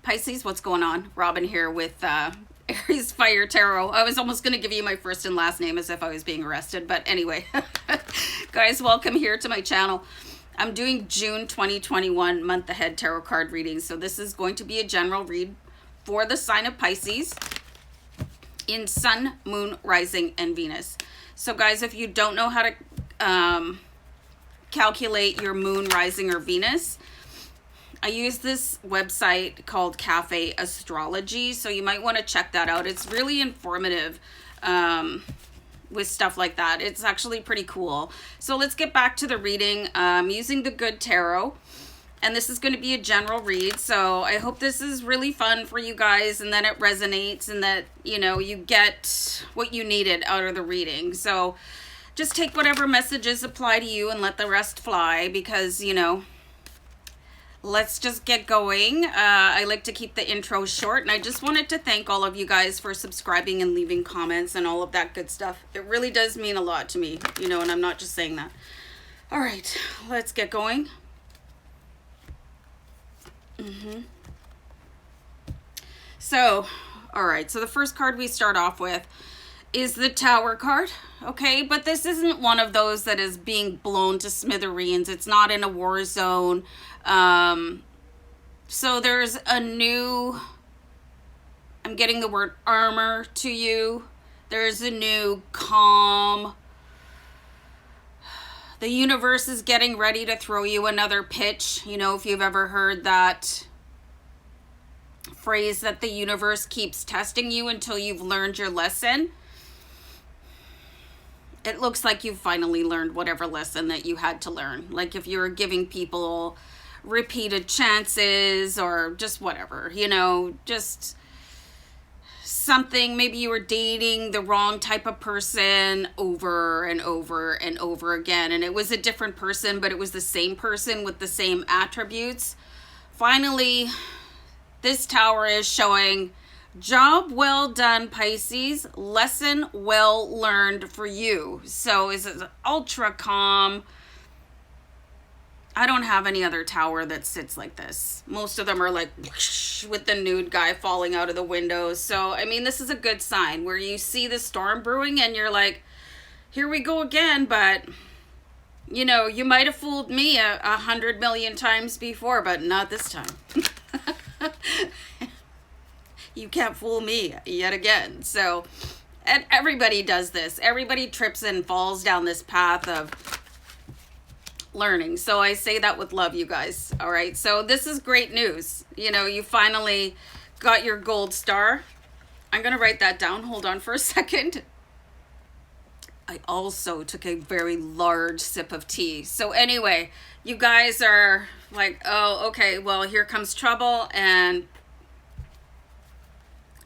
Pisces, what's going on? Robin here with AriesFireTarot. I was almost going to give you my first and last name as if I was being arrested, but anyway. Guys, welcome here to my channel. I'm doing June 2021 month ahead tarot card readings. So this is going to be a general read for the sign of Pisces in Sun, Moon, Rising, and Venus. So guys, if you don't know how to calculate your Moon, Rising, or Venus, I use this website called Cafe Astrology, so you might want to check that out. It's really informative with stuff like that. It's actually pretty cool. So let's get back to the reading. Using the Good Tarot, and this is going to be a general read, so I hope this is really fun for you guys and that it resonates and that, you know, you get what you needed out of the reading. So just take whatever messages apply to you and let the rest fly, because, you know, let's just get going. I like to keep the intro short, and I just wanted to thank all of you guys for subscribing and leaving comments and all of that good stuff. It really does mean a lot to me, you know, and I'm not just saying that. All right, let's get going. So, all right, so the first card we start off with is the Tower card, okay? But this isn't one of those that is being blown to smithereens. It's not in a war zone. So there's a new, I'm getting the word armor to you. There's a new calm. The universe is getting ready to throw you another pitch. You know, if you've ever heard that phrase that the universe keeps testing you until you've learned your lesson. It looks like you've finally learned whatever lesson that you had to learn. Like if you were giving people repeated chances or just whatever, you know, just something. Maybe you were dating the wrong type of person over and over and over again, and it was a different person, but it was the same person with the same attributes. Finally, this Tower is showing, job well done, Pisces. Lesson well learned for you. So is it ultra calm? I don't have any other Tower that sits like this. Most of them are like whoosh, with the nude guy falling out of the windows. So, I mean, this is a good sign where you see the storm brewing and you're like, here we go again. But, you know, you might have fooled me 100 million times before, but not this time. You can't fool me yet again. So, and everybody does this. Everybody trips and falls down this path of learning. So I say that with love, you guys. All right. So this is great news. You know, you finally got your gold star. I'm going to write that down. Hold on for a second. I also took a very large sip of tea. So anyway, you guys are like, oh, okay, well, here comes trouble, and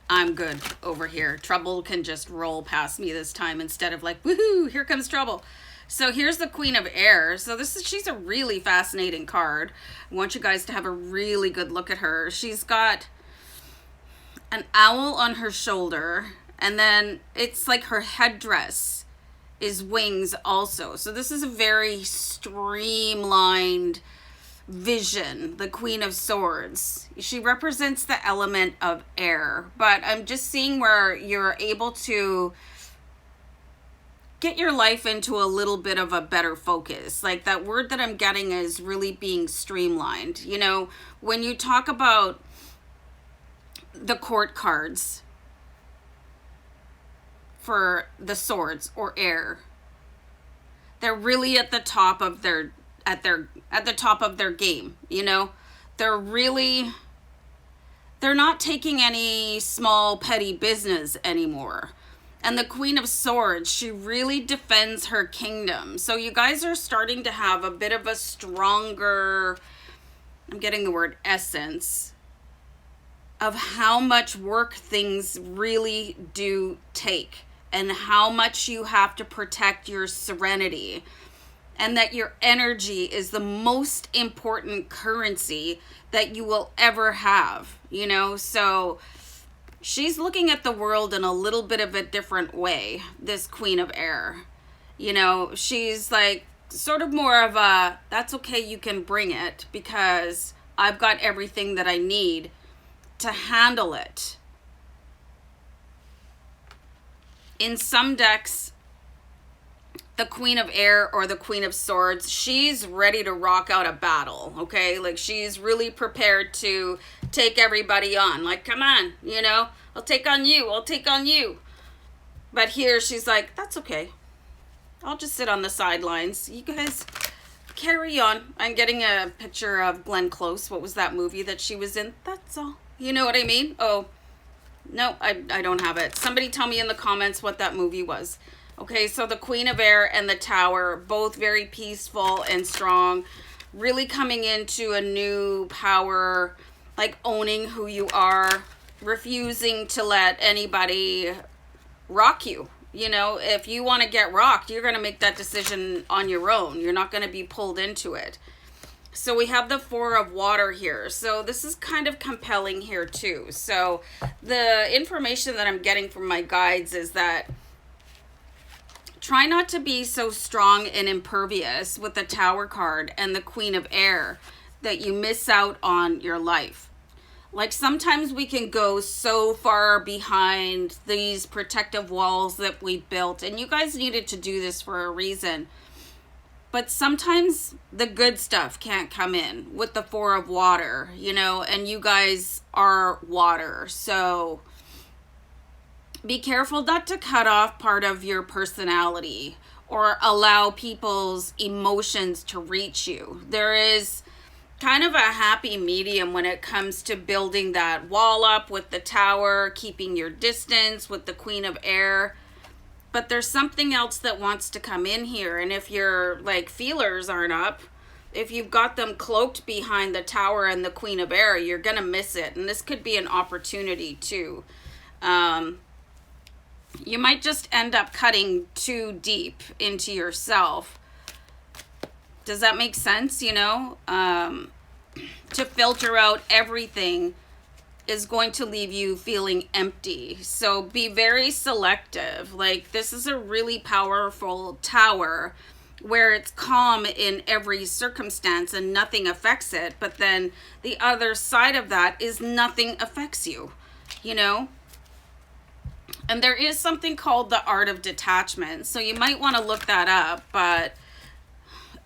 I'm good over here. Trouble can just roll past me this time instead of like, woohoo, here comes trouble. So here's the Queen of Air. So she's a really fascinating card. I want you guys to have a really good look at her. She's got an owl on her shoulder, and then it's like her headdress is wings also. So this is a very streamlined vision, the Queen of Swords. She represents the element of air, but I'm just seeing where you're able to get your life into a little bit of a better focus. Like that word that I'm getting is really being streamlined. You know, when you talk about the court cards for the swords or air, they're really at the top of their at the top of their game. You know, they're not taking any small petty business anymore. And the Queen of Swords, she really defends her kingdom. So you guys are starting to have a bit of a stronger, I'm getting the word essence, of how much work things really do take and how much you have to protect your serenity, and that your energy is the most important currency that you will ever have, you know? So she's looking at the world in a little bit of a different way, this Queen of Air. You know, she's like sort of more of a, that's okay, you can bring it because I've got everything that I need to handle it. In some decks, the Queen of Air or the Queen of Swords, she's ready to rock out a battle, okay? Like, she's really prepared to take everybody on. Like, come on, you know, I'll take on you, I'll take on you. But here she's like, that's okay. I'll just sit on the sidelines. You guys carry on. I'm getting a picture of Glenn Close. What was that movie that she was in? That's all. You know what I mean? Oh, no, I don't have it. Somebody tell me in the comments what that movie was. Okay, so the Queen of Air and the Tower, both very peaceful and strong, really coming into a new power, like owning who you are, refusing to let anybody rock you. You know, if you want to get rocked, you're going to make that decision on your own. You're not going to be pulled into it. So we have the Four of Water here. So this is kind of compelling here too. So the information that I'm getting from my guides is that try not to be so strong and impervious with the Tower card and the Queen of Air that you miss out on your life. Like, sometimes we can go so far behind these protective walls that we built, and you guys needed to do this for a reason. But sometimes the good stuff can't come in with the Four of Water, you know, and you guys are water. So be careful not to cut off part of your personality or allow people's emotions to reach you. There is kind of a happy medium when it comes to building that wall up with the Tower, keeping your distance with the Queen of Air. But there's something else that wants to come in here. And if your like feelers aren't up, if you've got them cloaked behind the Tower and the Queen of Air, you're going to miss it. And this could be an opportunity too. You might just end up cutting too deep into yourself. Does that make sense? You know, to filter out everything is going to leave you feeling empty. So be very selective. Like, this is a really powerful Tower where it's calm in every circumstance and nothing affects it. But then the other side of that is nothing affects you, you know? And there is something called the art of detachment. So you might want to look that up. But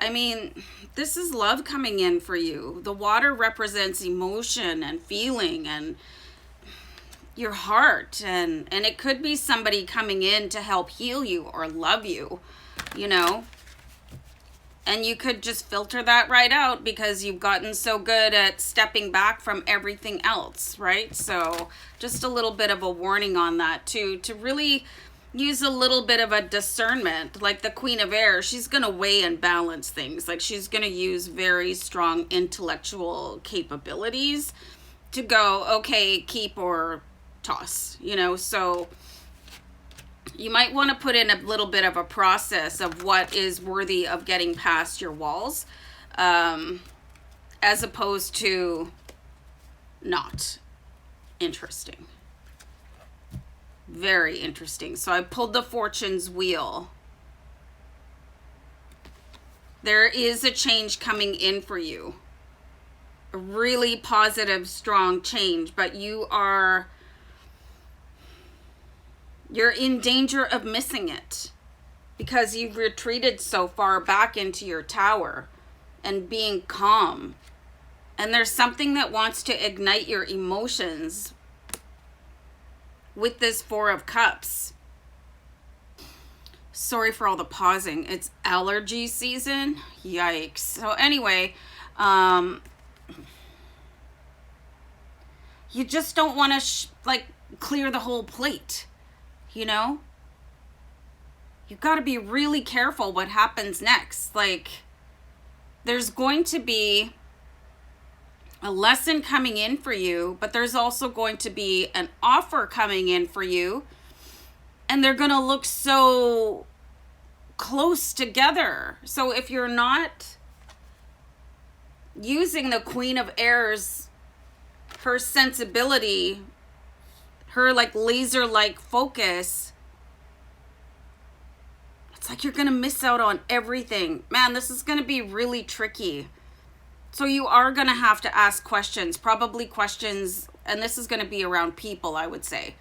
I mean, this is love coming in for you. The water represents emotion and feeling and your heart. And it could be somebody coming in to help heal you or love you, you know. And you could just filter that right out because you've gotten so good at stepping back from everything else, right? So just a little bit of a warning on that too, to really use a little bit of a discernment. Like the Queen of Air, she's going to weigh and balance things. Like, she's going to use very strong intellectual capabilities to go, okay, keep or toss, you know. So you might want to put in a little bit of a process of what is worthy of getting past your walls, as opposed to not interesting. Very interesting. So I pulled the Fortune's Wheel. There is a change coming in for you. A really positive, strong change, but you're in danger of missing it because you've retreated so far back into your Tower and being calm. And there's something that wants to ignite your emotions with this Four of Cups. Sorry for all the pausing. It's allergy season. Yikes. So anyway, you just don't want to like clear the whole plate, you know? You've got to be really careful what happens next. Like, there's going to be a lesson coming in for you, but there's also going to be an offer coming in for you, and they're going to look so close together. So if you're not using the Queen of Air's, her sensibility, her like laser-like focus, it's like you're going to miss out on everything. Man, this is going to be really tricky. So you are going to have to ask questions, probably questions and this is going to be around people, I would say,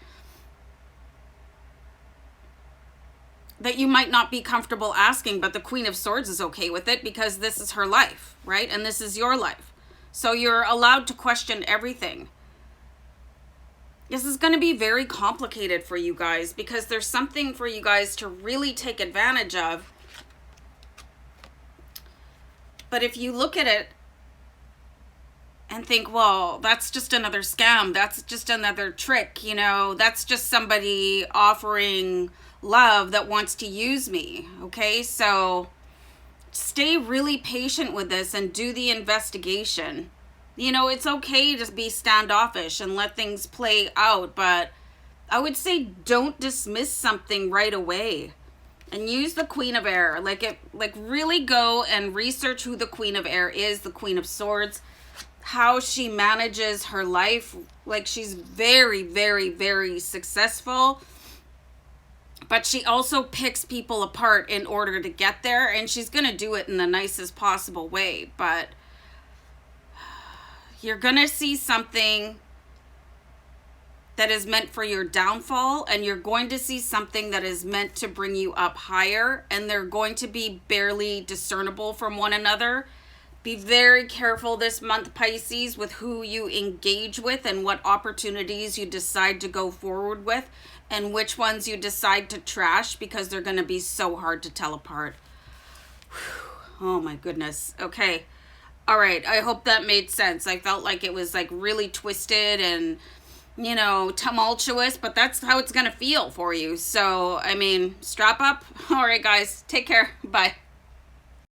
that you might not be comfortable asking, but the Queen of Swords is okay with it because this is her life, right? And this is your life. So you're allowed to question everything. This is going to be very complicated for you guys because there's something for you guys to really take advantage of. But if you look at it and think, well, that's just another scam, that's just another trick, you know, that's just somebody offering love that wants to use me, okay? So stay really patient with this and do the investigation. You know, it's okay to be standoffish and let things play out, but I would say don't dismiss something right away. And use the Queen of Air. Like really go and research who the Queen of Air is, the Queen of Swords, how she manages her life. Like, she's very, very, very successful. But she also picks people apart in order to get there. And she's going to do it in the nicest possible way. But you're going to see something that is meant for your downfall, and you're going to see something that is meant to bring you up higher, and they're going to be barely discernible from one another. Be very careful this month, Pisces, with who you engage with and what opportunities you decide to go forward with and which ones you decide to trash, because they're going to be so hard to tell apart. Whew. Oh my goodness. Okay. All right. I hope that made sense. I felt like it was like really twisted and, you know, tumultuous, but that's how it's going to feel for you. So, I mean, strap up. All right, guys, take care. Bye.